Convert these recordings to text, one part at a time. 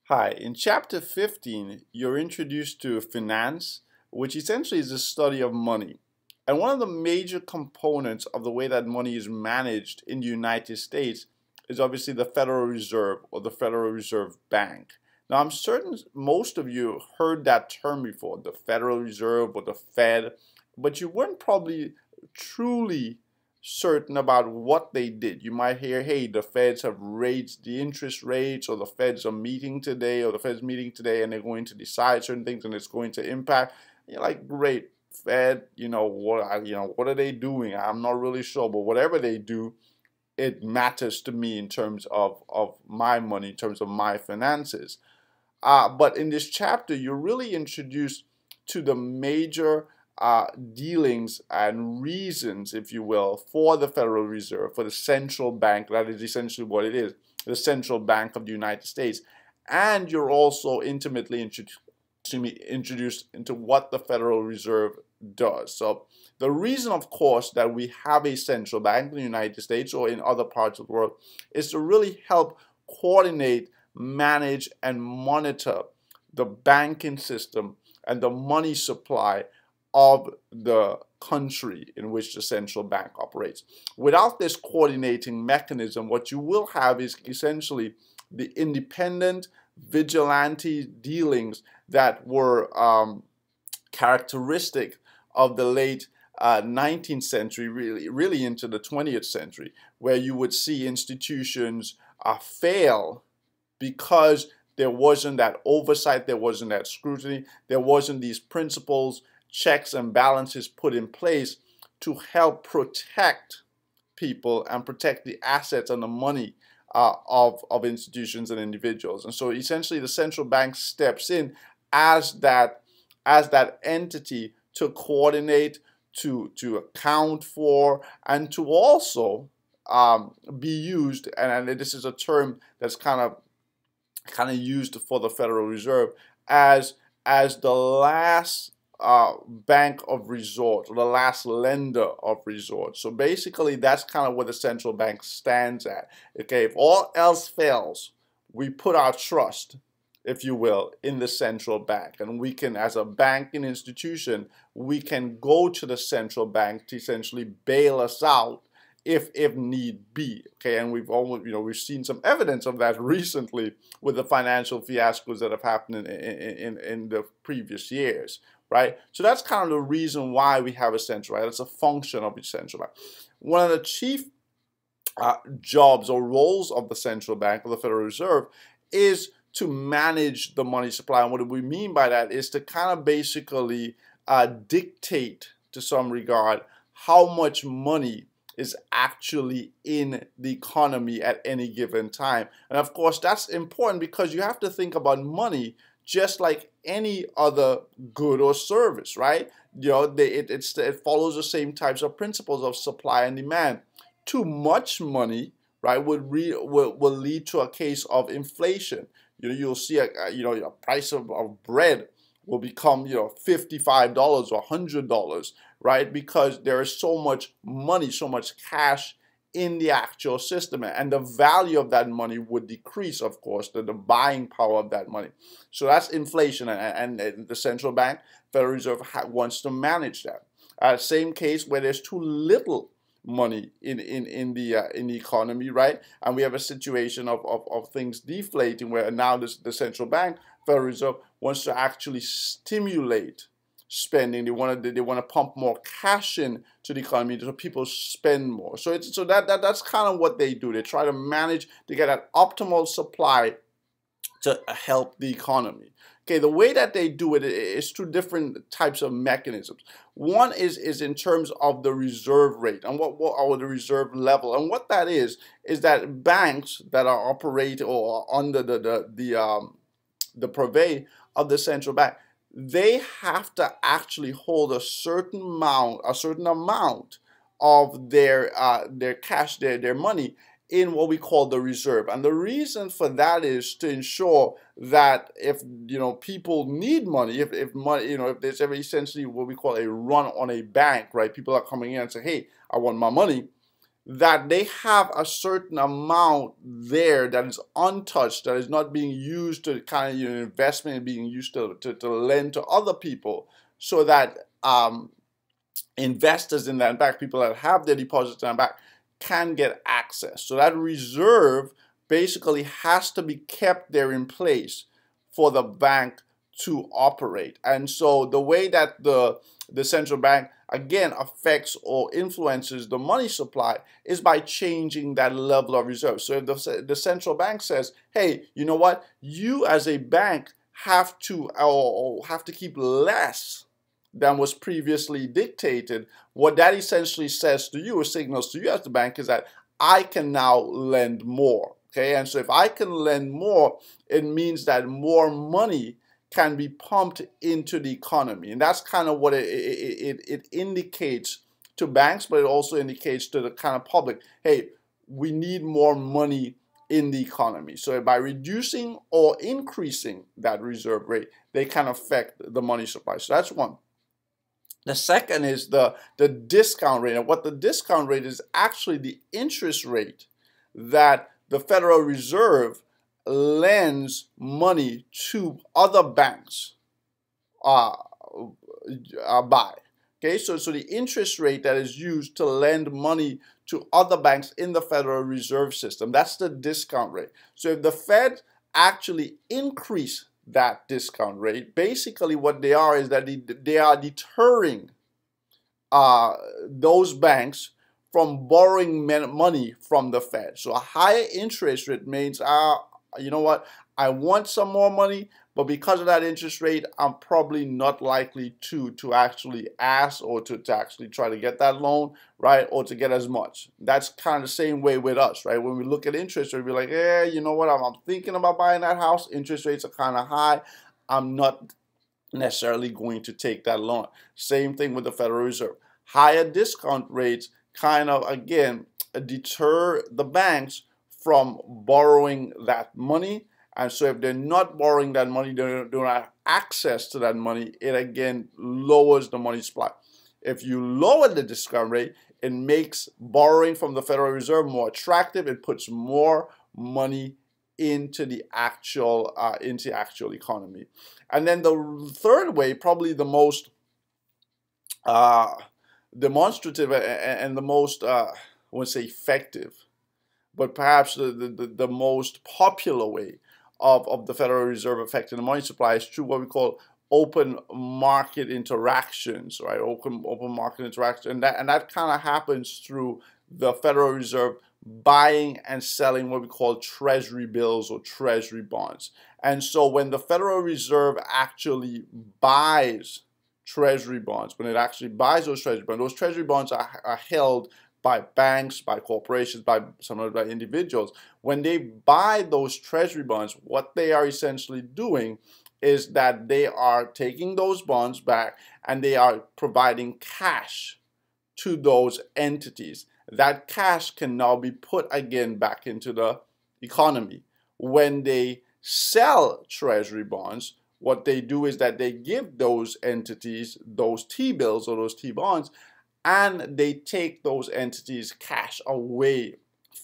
Hi, in chapter 15, you're introduced to finance, which essentially is the study of money. And one of the major components of the way that money is managed in the United States is obviously the Federal Reserve or the Federal Reserve Bank. Now, I'm certain most of you heard that term before, the Federal Reserve or the Fed, but you weren't probably truly certain about what they did. You might hear, hey, the Feds have raised the interest rates, or the Feds are meeting today, or the Fed's meeting today, and they're going to decide certain things, and it's going to impact. You're like, great, Fed, what are they doing? I'm not really sure, but whatever they do, it matters to me in terms of my money, in terms of my finances. But in this chapter, you're really introduced to the major dealings and reasons, if you will, for the Federal Reserve, for the central bank. That is essentially what it is, the central bank of the United States. And you're also intimately introduced into what the Federal Reserve does. So the reason, of course, that we have a central bank in the United States or in other parts of the world is to really help coordinate, manage, and monitor the banking system and the money supply of the country in which the central bank operates. Without this coordinating mechanism, what you will have is essentially the independent vigilante dealings that were characteristic of the late 19th century, really into the 20th century, where you would see institutions fail because there wasn't that oversight, there wasn't that scrutiny, there wasn't these principles, checks and balances put in place to help protect people and protect the assets and the money of institutions and individuals. And so essentially the central bank steps in as that entity to coordinate, to account for, and to also be used, and this is a term that's kind of used for the Federal Reserve as the last bank of resort, or the last lender of resort. So basically, that's kind of where the central bank stands at. Okay, if all else fails, we put our trust, if you will, in the central bank, and we can, as a banking institution, we can go to the central bank to essentially bail us out if need be. Okay, and we've seen some evidence of that recently with the financial fiascos that have happened in the previous years, right? So that's kind of the reason why we have a central bank. It's a function of the central bank. One of the chief jobs or roles of the central bank, or the Federal Reserve, is to manage the money supply. And what we mean by that is to kind of basically dictate, to some regard, how much money is actually in the economy at any given time. And of course, that's important because you have to think about money just like any other good or service, right? It follows the same types of principles of supply and demand. Too much money, right, will lead to a case of inflation. You'll see a price of bread will become $55 or $100, right? Because there is so much money, so much cash in the actual system, and the value of that money would decrease, of course, the buying power of that money. So that's inflation, and the central bank, Federal Reserve, wants to manage that. Same case where there's too little money in the economy, right? And we have a situation of things deflating, where now the central bank, Federal Reserve, wants to actually stimulate spending. They want to pump more cash in to the economy so people spend more. So that's kind of what they do. They try to manage to get an optimal supply to help the economy. Okay, the way that they do it is two different types of mechanisms. One is in terms of the reserve rate and what are the reserve level, and what that is that banks that are operated or under the purvey of the central bank, they have to actually hold a certain amount of their cash, their money, in what we call the reserve. And the reason for that is to ensure that if people need money, if money, if there's ever essentially what we call a run on a bank, right? People are coming in and say, hey, I want my money. that they have a certain amount there that is untouched, that is not being used to kind of, investment being used to lend to other people, so that investors in that bank, people that have their deposits in that bank, can get access. So that reserve basically has to be kept there in place for the bank to operate. And so the way that the central bank again affects or influences the money supply is by changing that level of reserve. So if the central bank says, hey, you know what, you as a bank have to keep less than was previously dictated, what that essentially says to you, or signals to you as the bank, is that I can now lend more. Okay, and so if I can lend more, it means that more money can be pumped into the economy. And that's kind of what it indicates to banks, but it also indicates to the kind of public, hey, we need more money in the economy. So by reducing or increasing that reserve rate, they can affect the money supply. So that's one. The second is the discount rate. And what the discount rate is actually the interest rate that the Federal Reserve lends money to other banks by. Okay, so the interest rate that is used to lend money to other banks in the Federal Reserve System, that's the discount rate. So if the Fed actually increase that discount rate, basically what they are is that they are deterring those banks from borrowing money from the Fed. So a higher interest rate means, you know what, I want some more money, but because of that interest rate, I'm probably not likely to actually ask or to actually try to get that loan, right, or to get as much. That's kind of the same way with us, right? When we look at interest rate, we're like, yeah, you know what, I'm thinking about buying that house. Interest rates are kind of high. I'm not necessarily going to take that loan. Same thing with the Federal Reserve. Higher discount rates kind of, again, deter the banks from borrowing that money. And so if they're not borrowing that money, they don't have access to that money, it again lowers the money supply. If you lower the discount rate, it makes borrowing from the Federal Reserve more attractive. It puts more money into the actual economy. And then the third way, probably the most demonstrative and the most, I wouldn't say effective, but perhaps the most popular way of the Federal Reserve affecting the money supply is through what we call open market interactions, right? Open market interaction, and that kind of happens through the Federal Reserve buying and selling what we call treasury bills or treasury bonds. And so when the Federal Reserve actually buys treasury bonds, when it actually buys those treasury bonds are held by banks, by corporations, by individuals. When they buy those treasury bonds, what they are essentially doing is that they are taking those bonds back and they are providing cash to those entities. That cash can now be put again back into the economy. When they sell treasury bonds, what they do is that they give those entities those T-bills or those T-bonds, and they take those entities' cash away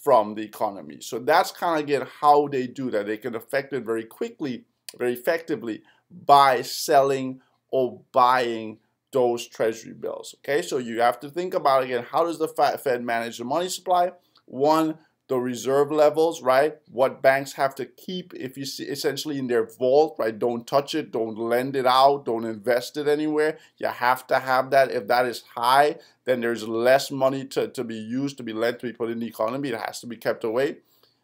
from the economy. So that's kind of, again, how they do that. They can affect it very quickly, very effectively, by selling or buying those treasury bills. Okay, so you have to think about, again, how does the Fed manage the money supply? One, the reserve levels, right? What banks have to keep, if you see, essentially in their vault, right? Don't touch it, don't lend it out, don't invest it anywhere. You have to have that. If that is high, then there's less money to be used, to be lent, to be put in the economy. It has to be kept away.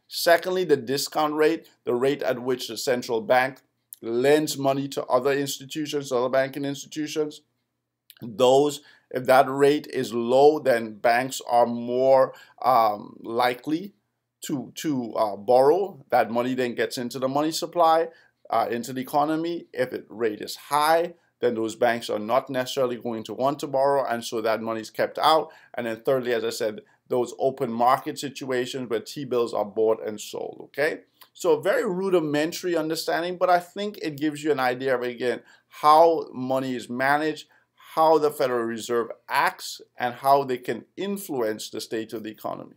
Secondly, the discount rate, the rate at which the central bank lends money to other institutions, other banking institutions. Those, if that rate is low, then banks are more likely to borrow. That money then gets into the money supply, into the economy. If the rate is high, then those banks are not necessarily going to want to borrow, and so that money is kept out. And then thirdly, as I said, those open market situations where T-bills are bought and sold, okay? So a very rudimentary understanding, but I think it gives you an idea of, again, how money is managed, how the Federal Reserve acts and how they can influence the state of the economy.